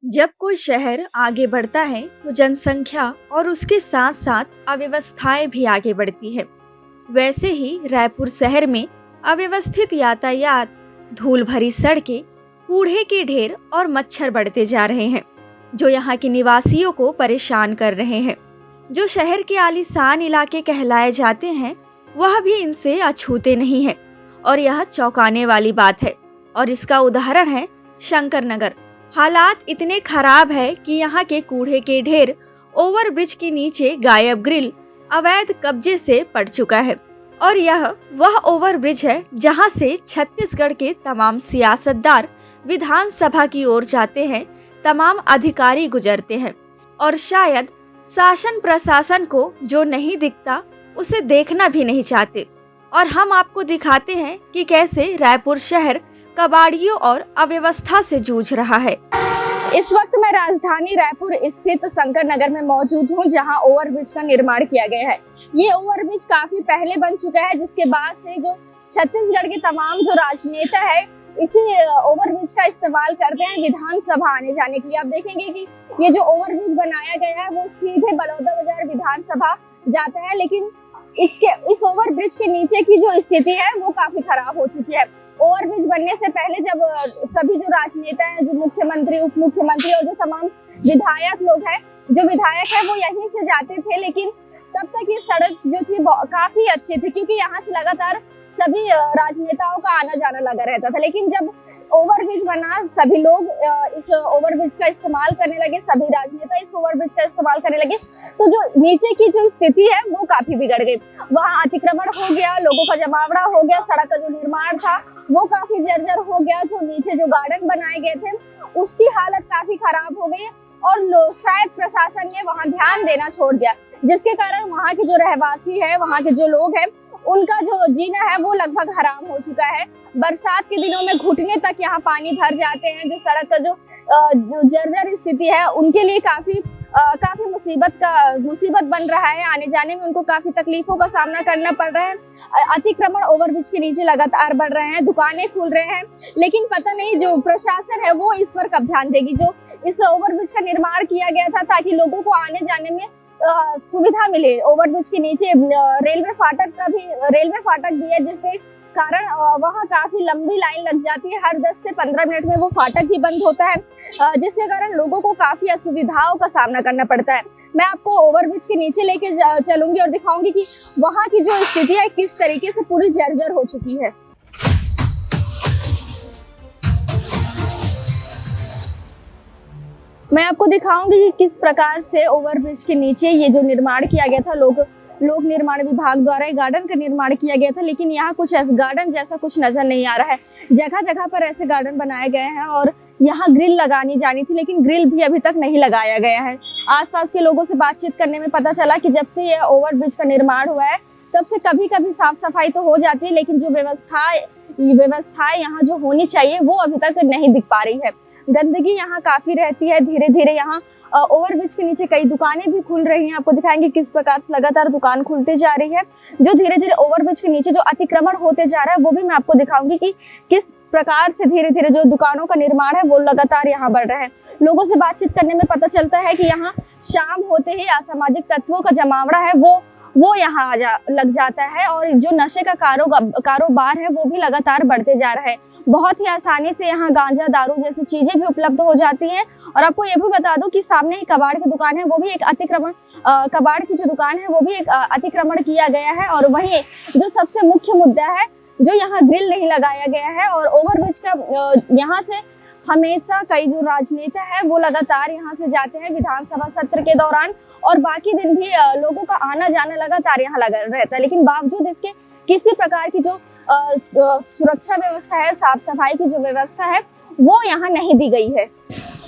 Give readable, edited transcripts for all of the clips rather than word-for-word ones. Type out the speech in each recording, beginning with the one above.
जब कोई शहर आगे बढ़ता है तो जनसंख्या और उसके साथ साथ अव्यवस्थाएं भी आगे बढ़ती है। वैसे ही रायपुर शहर में अव्यवस्थित यातायात, धूल भरी सड़कें, कूड़े के ढेर और मच्छर बढ़ते जा रहे हैं, जो यहाँ के निवासियों को परेशान कर रहे हैं। जो शहर के आलीशान इलाके कहलाए जाते हैं, वह भी इनसे अछूते नहीं है और यह चौंकाने वाली बात है। और इसका उदाहरण है शंकर नगर। हालात इतने खराब है कि यहाँ के कूड़े के ढेर, ओवरब्रिज के नीचे गायब ग्रिल अवैध कब्जे से पड़ चुका है। और यह वह ओवरब्रिज है जहाँ से छत्तीसगढ़ के तमाम सियासतदार विधानसभा की ओर जाते हैं, तमाम अधिकारी गुजरते हैं और शायद शासन प्रशासन को जो नहीं दिखता उसे देखना भी नहीं चाहते। और हम आपको दिखाते हैं कि कैसे रायपुर शहर कबाड़ियों और अव्यवस्था से जूझ रहा है। इस वक्त मैं राजधानी रायपुर स्थित शंकर नगर में मौजूद हूँ, जहाँ ओवरब्रिज का निर्माण किया गया है। ये ओवरब्रिज काफी पहले बन चुका है, जिसके बाद से जो छत्तीसगढ़ के तमाम जो राजनेता है इसी ओवरब्रिज का इस्तेमाल करते हैं विधानसभा आने जाने के लिए। आप देखेंगे कि ये जो ओवरब्रिज बनाया गया है वो सीधे बलौदाबाजार विधानसभा जाता है, लेकिन इस ओवरब्रिज के नीचे की जो स्थिति है वो काफी खराब हो चुकी है। ओवरब्रिज बनने से पहले जब सभी जो राजनेता हैं, जो मुख्यमंत्री, उप मुख्यमंत्री और जो तमाम विधायक लोग हैं, जो विधायक है वो यहीं से जाते थे, लेकिन तब तक ये सड़क जो थी काफी अच्छी थी, क्योंकि यहाँ से लगातार सभी राजनेताओं का आना जाना लगा रहता था। लेकिन जब ओवरब्रिज बना, सभी लोग इस ओवरब्रिज का इस्तेमाल करने लगे, सभी राजनेता इस ओवरब्रिज का इस्तेमाल करने लगे, तो जो नीचे की जो स्थिति है वो काफी बिगड़ गई। वहाँ अतिक्रमण हो गया, लोगों का जमावड़ा हो गया, सड़क का जो निर्माण था वो काफी जर्जर हो गया। जो नीचे जो गार्डन बनाए गए थे उसकी हालत काफी खराब हो गई और शायद प्रशासन ने वहाँ ध्यान देना छोड़ दिया, जिसके कारण वहाँ के जो रहवासी है, वहाँ के जो लोग हैं, उनका जो जीना है वो लगभग हराम हो चुका है। बरसात के दिनों में घुटने तक यहाँ पानी भर जाते हैं। जो सड़क का जो जर्जर स्थिति है उनके लिए काफी मुसीबत बन रहा है। आने जाने में उनको काफी तकलीफों का सामना करना पड़ रहा है। अतिक्रमण ओवरब्रिज के नीचे लगातार बढ़ रहे हैं, दुकानें खुल रहे हैं, लेकिन पता नहीं जो प्रशासन है वो इस पर कब ध्यान देगी। जो इस ओवरब्रिज का निर्माण किया गया था ताकि लोगों को आने जाने में सुविधा मिले। ओवरब्रिज के नीचे रेलवे फाटक भी है, जिसके कारण वहाँ काफी लंबी लाइन लग जाती है। हर 10 से 15 मिनट में वो फाटक भी बंद होता है, जिसके कारण लोगों को काफी असुविधाओं का सामना करना पड़ता है। मैं आपको ओवरब्रिज के नीचे लेके चलूंगी और दिखाऊंगी कि वहाँ की जो स्थिति है किस तरीके से पूरी जर्जर हो चुकी है। मैं आपको दिखाऊंगी कि किस प्रकार से ओवरब्रिज के नीचे ये जो निर्माण किया गया था, लोक निर्माण विभाग द्वारा गार्डन का निर्माण किया गया था, लेकिन यहाँ कुछ ऐसा गार्डन जैसा कुछ नजर नहीं आ रहा है। जगह जगह पर ऐसे गार्डन बनाए गए हैं और यहाँ ग्रिल लगानी जानी थी, लेकिन ग्रिल भी अभी तक नहीं लगाया गया है। आसपास के लोगों से बातचीत करने में पता चला कि जब से यह ओवरब्रिज का निर्माण हुआ है तब से कभी कभी साफ सफाई तो हो जाती है, लेकिन जो व्यवस्थाएं यहाँ जो होनी चाहिए वो अभी तक नहीं दिख पा रही है। गंदगी यहाँ काफी रहती है। धीरे धीरे यहाँ ओवरब्रिज के नीचे कई दुकानें भी खुल रही हैं। आपको दिखाएंगे किस प्रकार से लगातार दुकान खुलते जा रही है। जो धीरे धीरे ओवरब्रिज के नीचे जो अतिक्रमण होते जा रहा है वो भी मैं आपको दिखाऊंगी कि किस प्रकार से धीरे धीरे जो दुकानों का निर्माण है वो लगातार यहाँ बढ़ रहा है। लोगों से बातचीत करने में पता चलता है कि यहाँ शाम होते ही असामाजिक तत्वों का जमावड़ा है वो यहाँ लग जाता है और जो नशे का कारोबार है वो भी लगातार बढ़ते जा रहा है। बहुत ही आसानी से यहाँ गांजा, दारू जैसी चीजें भी उपलब्ध हो जाती हैं। और आपको ये भी बता दूं कि सामने ही कबाड़ की दुकान है, वो भी एक अतिक्रमण, कबाड़ की जो दुकान है वो भी एक अतिक्रमण किया गया है। और वहीं जो सबसे मुख्य मुद्दा है, जो यहाँ ग्रिल नहीं लगाया गया है और ओवरब्रिज का यहाँ से हमेशा कई जो राजनेता है वो लगातार यहाँ से जाते हैं विधानसभा सत्र के दौरान, और बाकी दिन भी लोगों का आना जाना लगातार यहाँ लगा रहता है। लेकिन बावजूद इसके किसी प्रकार की जो सुरक्षा व्यवस्था है, साफ सफाई की जो व्यवस्था है वो यहाँ नहीं दी गई है।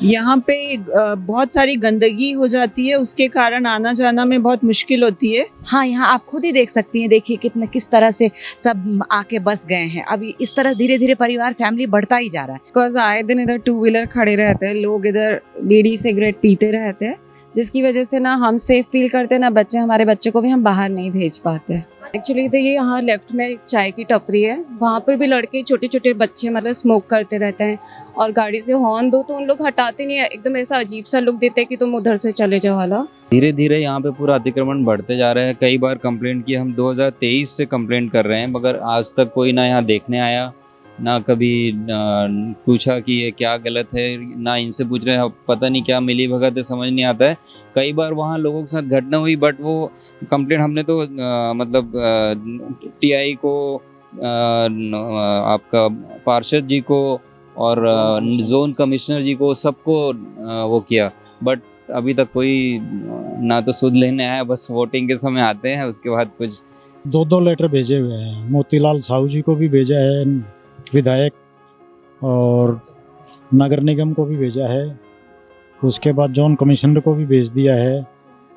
यहाँ पे बहुत सारी गंदगी हो जाती है, उसके कारण आना जाना में बहुत मुश्किल होती है। हाँ, यहाँ आप खुद ही देख सकती हैं। देखिए किस तरह से सब आके बस गए हैं। अभी इस तरह धीरे धीरे परिवार, फैमिली बढ़ता ही जा रहा है। बिकॉज आए दिन इधर 2 व्हीलर खड़े रहते हैं, लोग इधर बीड़ी सिगरेट पीते रहते हैं, जिसकी वजह से ना हम सेफ फील करते ना बच्चे, हमारे बच्चे को भी हम बाहर नहीं भेज पाते। एक्चुअली तो ये यहाँ लेफ्ट में एक चाय की टपरी है, वहाँ पर भी लड़के छोटे छोटे बच्चे मतलब स्मोक करते रहते हैं और गाड़ी से हॉर्न दो तो उन लोग हटाते नहीं है, एकदम ऐसा अजीब सा लुक देते हैं कि तुम उधर से चले जाओ वाला। धीरे धीरे यहाँ पे पूरा अतिक्रमण बढ़ते जा रहे हैं। कई बार कंप्लेंट की, हम 2023 से कंप्लेंट कर रहे हैं, मगर आज तक कोई ना यहाँ देखने आया, ना कभी पूछा कि ये क्या गलत है, ना इनसे पूछ रहे हैं पता नहीं क्या मिली भगत है, समझ नहीं आता है। कई बार वहाँ लोगों के साथ घटना हुई, बट वो कंप्लेंट हमने तो मतलब टीआई को, आपका पार्षद जी को और जोन कमिश्नर जी को, सबको वो किया, बट अभी तक कोई ना तो सुध लेने आया, बस वोटिंग के समय आते हैं, उसके बाद कुछ। 2 लेटर भेजे हुए हैं, मोतीलाल साहू जी को भी भेजा है विधायक, और नगर निगम को भी भेजा है, उसके बाद जोन कमिश्नर को भी भेज दिया है,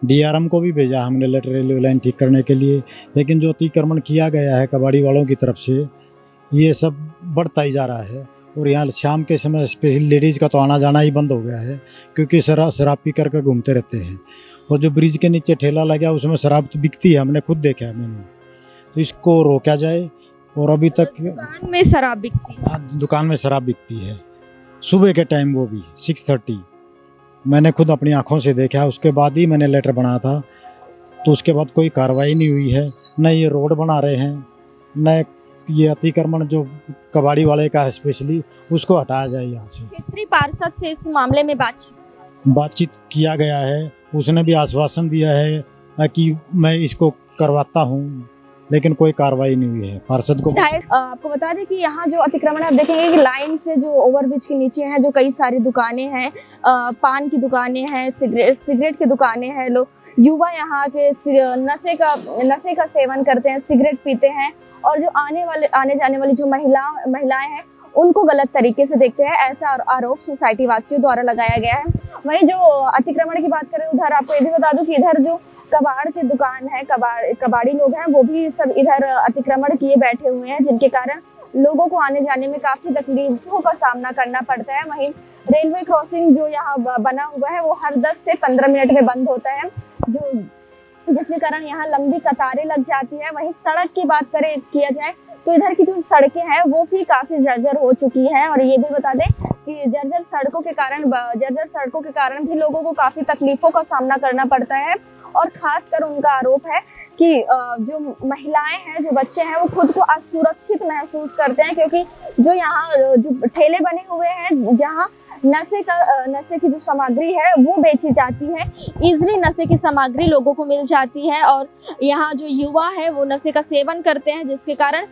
डीआरएम को भी भेजा हमने लेटर रेलवे लाइन ठीक करने के लिए। लेकिन जो अतिक्रमण किया गया है कबाड़ी वालों की तरफ से, ये सब बढ़ता ही जा रहा है। और यहाँ शाम के समय स्पेशल लेडीज़ का तो आना जाना ही बंद हो गया है, क्योंकि शराब पी करके घूमते रहते हैं। और जो ब्रिज के नीचे ठेला लगा उसमें शराब तो बिकती है, हमने खुद देखा है मैंने। तो इसको रोका जाए। और अभी तक दुकान में शराब बिकती है? हाँ, दुकान में शराब बिकती है, सुबह के टाइम, वो भी 6:30। मैंने खुद अपनी आंखों से देखा, उसके बाद ही मैंने लेटर बनाया था। तो उसके बाद कोई कार्रवाई नहीं हुई है, न ये रोड बना रहे हैं, न ये अतिक्रमण जो कबाड़ी वाले का है स्पेशली, उसको हटाया जाए यहाँ से। क्षेत्रीय पार्षद से इस मामले में बातचीत किया गया है, उसने भी आश्वासन दिया है कि मैं इसको करवाता हूँ, लेकिन कोई कार्रवाई नहीं हुई है पार्षद को। आपको बता दें कि यहाँ जो अतिक्रमण आप देखेंगे कि लाइन से जो ओवरब्रिज के नीचे हैं, जो कई सारी दुकानें हैं, पान की दुकानें हैं, सिगरेट की दुकानें हैं। लोग युवा यहाँ के नशे का सेवन करते हैं, सिगरेट पीते हैं, और जो आने जाने वाली जो महिलाएं हैं उनको गलत तरीके से देखते हैं, ऐसा आरोप सोसाइटी वासियों द्वारा लगाया गया है। वहीं जो अतिक्रमण की बात करें, उधर आपको ये भी बता दूं कि इधर जो कबाड़ की दुकान है, कबाड़ी लोग हैं, वो भी सब इधर अतिक्रमण किए बैठे हुए हैं, जिनके कारण लोगों को आने जाने में काफी तकलीफों का सामना करना पड़ता है। वहीं रेलवे क्रॉसिंग जो यहाँ बना हुआ है वो हर 10 से 15 मिनट में बंद होता है, जिसके कारण यहाँ लंबी कतारें लग जाती है। वहीं सड़क की बात किया जाए तो इधर की जो सड़कें हैं वो भी काफी जर्जर हो चुकी हैं। और ये भी बता दें कि जर्जर सड़कों के कारण भी लोगों को काफी तकलीफों का सामना करना पड़ता है। और खासकर उनका आरोप है कि जो महिलाएं हैं, जो बच्चे हैं, वो खुद को असुरक्षित महसूस करते हैं, क्योंकि जो यहाँ जो ठेले बने हुए हैं जहाँ नशे की जो सामग्री है वो बेची जाती है, इजली नशे की सामग्री लोगों को मिल जाती है। और यहाँ जो युवा है वो नशे का सेवन करते हैं, जिसके कारण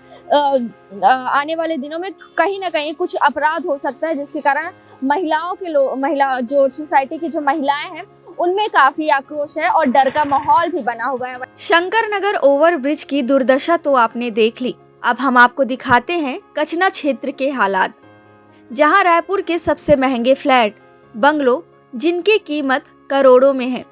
आने वाले दिनों में कहीं ना कहीं कुछ अपराध हो सकता है, जिसके कारण महिला जो सोसाइटी की जो महिलाएं हैं उनमें काफी आक्रोश है और डर का माहौल भी बना हुआ है। शंकर नगर ओवरब्रिज की दुर्दशा तो आपने देख ली, अब हम आपको दिखाते हैं कचना क्षेत्र के हालात, जहां रायपुर के सबसे महंगे फ्लैट, बंगलो, जिनकी कीमत करोड़ों में है।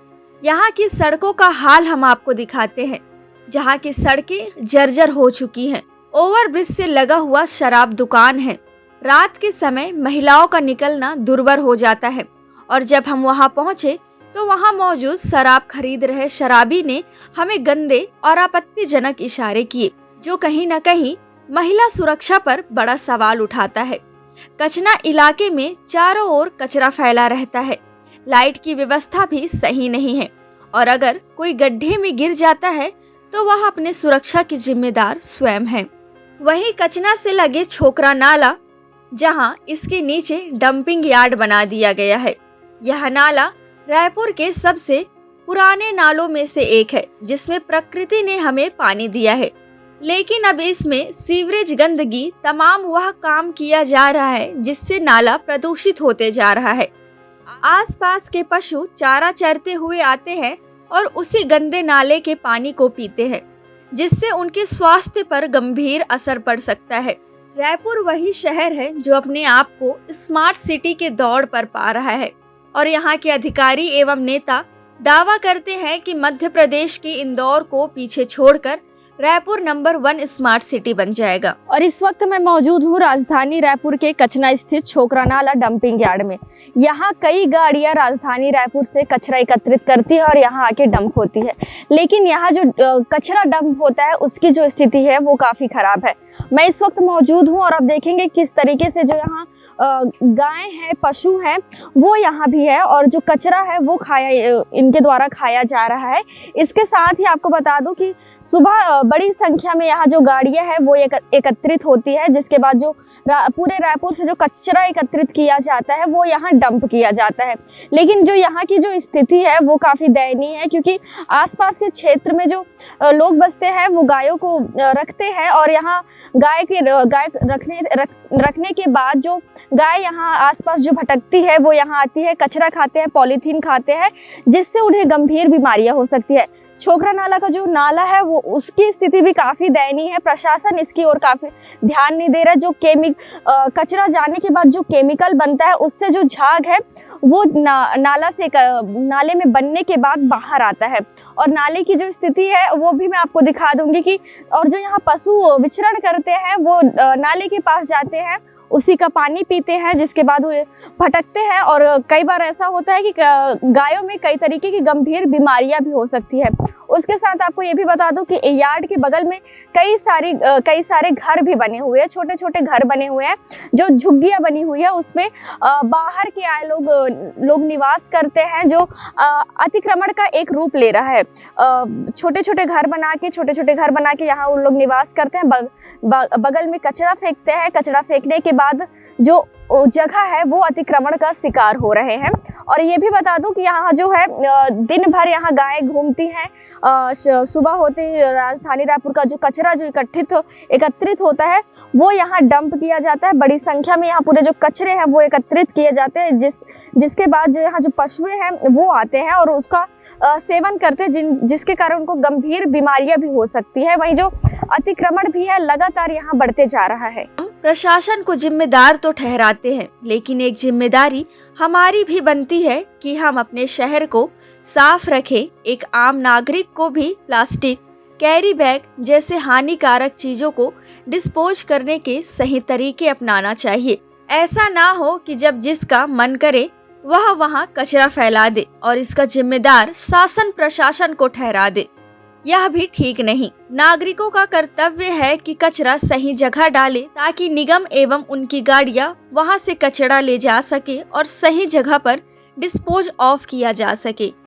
यहाँ की सड़कों का हाल हम आपको दिखाते हैं, जहाँ की सड़कें जर्जर हो चुकी हैं। ओवरब्रिज से लगा हुआ शराब दुकान है। रात के समय महिलाओं का निकलना दुर्भर हो जाता है, और जब हम वहाँ पहुँचे तो वहाँ मौजूद शराब खरीद रहे शराबी ने हमें गंदे और आपत्तिजनक इशारे किए, जो कहीं न कहीं महिला सुरक्षा पर बड़ा सवाल उठाता है। कचना इलाके में चारों ओर कचरा फैला रहता है, लाइट की व्यवस्था भी सही नहीं है, और अगर कोई गड्ढे में गिर जाता है तो वह अपने सुरक्षा की जिम्मेदार स्वयं है। वहीं कचना से लगे छोकरा नाला, जहां इसके नीचे डंपिंग यार्ड बना दिया गया है। यह नाला रायपुर के सबसे पुराने नालों में से एक है, जिसमें प्रकृति ने हमें पानी दिया है, लेकिन अब इसमें सीवरेज गंदगी तमाम वह काम किया जा रहा है जिससे नाला प्रदूषित होते जा रहा है। आसपास के पशु चारा चरते हुए आते हैं और उसी गंदे नाले के पानी को पीते हैं, जिससे उनके स्वास्थ्य पर गंभीर असर पड़ सकता है। रायपुर वही शहर है जो अपने आप को स्मार्ट सिटी के दौड़ पर पा रहा है, और यहाँ के अधिकारी एवं नेता दावा करते हैं कि मध्य प्रदेश के इंदौर को पीछे छोड़कर रायपुर नंबर 1 स्मार्ट सिटी बन जाएगा। और इस वक्त मैं मौजूद हूँ राजधानी रायपुर के कचना स्थित छोकरा नाला डंपिंग यार्ड में। यहाँ कई गाड़ियाँ राजधानी रायपुर से कचरा एकत्रित करती है और यहाँ आके डंप होती है, लेकिन यहाँ जो कचरा डंप होता है उसकी जो स्थिति है वो काफ़ी खराब है। मैं इस वक्त मौजूद हूँ और अब देखेंगे किस तरीके से जो यहाँ गाय है, पशु है, वो यहाँ भी है और जो कचरा है वो इनके द्वारा खाया जा रहा है। इसके साथ ही आपको बता दूं कि सुबह बड़ी संख्या में यहाँ जो गाड़ियाँ हैं वो एकत्रित होती है, जिसके बाद जो पूरे रायपुर से जो कचरा एकत्रित किया जाता है वो यहाँ डंप किया जाता है। लेकिन जो यहाँ की जो स्थिति है वो काफ़ी दयनीय है, क्योंकि आसपास के क्षेत्र में जो लोग बसते हैं वो गायों को रखते हैं और यहाँ गाय रखने के बाद जो गाय यहाँ आसपास जो भटकती है वो यहाँ आती है, कचरा खाते हैं, पॉलीथीन खाते हैं, जिससे उन्हें गंभीर बीमारियां हो सकती है। छोकरा नाला का जो नाला है वो उसकी स्थिति भी काफ़ी दयनीय है। प्रशासन इसकी ओर काफ़ी ध्यान नहीं दे रहा। जो कचरा जाने के बाद जो केमिकल बनता है उससे जो झाग है वो नाले में बनने के बाद बाहर आता है और नाले की जो स्थिति है वो भी मैं आपको दिखा दूंगी कि और जो यहाँ पशु विचरण करते हैं वो नाले के पास जाते हैं, उसी का पानी पीते हैं, जिसके बाद वो भटकते हैं और कई बार ऐसा होता है कि गायों में कई तरीके की गंभीर बीमारियां भी हो सकती है। उसके साथ आपको ये भी बता दूं कि यार्ड के बगल में कई सारे घर भी बने हुए हैं, छोटे छोटे घर बने हुए हैं, जो झुग्गियां बनी हुई है, उसमें बाहर के आए लोग निवास करते हैं, जो अतिक्रमण का एक रूप ले रहा है। छोटे छोटे घर बना के यहाँ उन लोग निवास करते हैं, बगल में कचरा फेंकते हैं। कचरा फेंकने के बाद जो जगह है वो अतिक्रमण का शिकार हो रहे हैं। और ये भी बता दूं कि यहाँ जो है दिन भर यहाँ गाय घूमती हैं। सुबह होते ही राजधानी रायपुर का जो कचरा जो एकत्रित होता है वो यहाँ डंप किया जाता है। बड़ी संख्या में यहाँ पूरे जो कचरे हैं वो एकत्रित किए जाते हैं, जिसके बाद जो यहाँ जो पशु हैं वो आते हैं और उसका सेवन करते हैं, जिसके कारण उनको गंभीर बीमारियां भी हो सकती है। वहीं जो अतिक्रमण भी है लगातार यहाँ बढ़ते जा रहा है। प्रशासन को जिम्मेदार तो ठहराते हैं, लेकिन एक जिम्मेदारी हमारी भी बनती है कि हम अपने शहर को साफ रखें। एक आम नागरिक को भी प्लास्टिक, कैरी बैग जैसे हानिकारक चीजों को डिस्पोज करने के सही तरीके अपनाना चाहिए। ऐसा ना हो कि जब जिसका मन करे वह वहाँ कचरा फैला दे और इसका जिम्मेदार शासन प्रशासन को ठहरा दे। यह भी ठीक नहीं। नागरिकों का कर्तव्य है कि कचरा सही जगह डाले, ताकि निगम एवं उनकी गाड़ियां वहां से कचरा ले जा सके और सही जगह पर डिस्पोज ऑफ किया जा सके।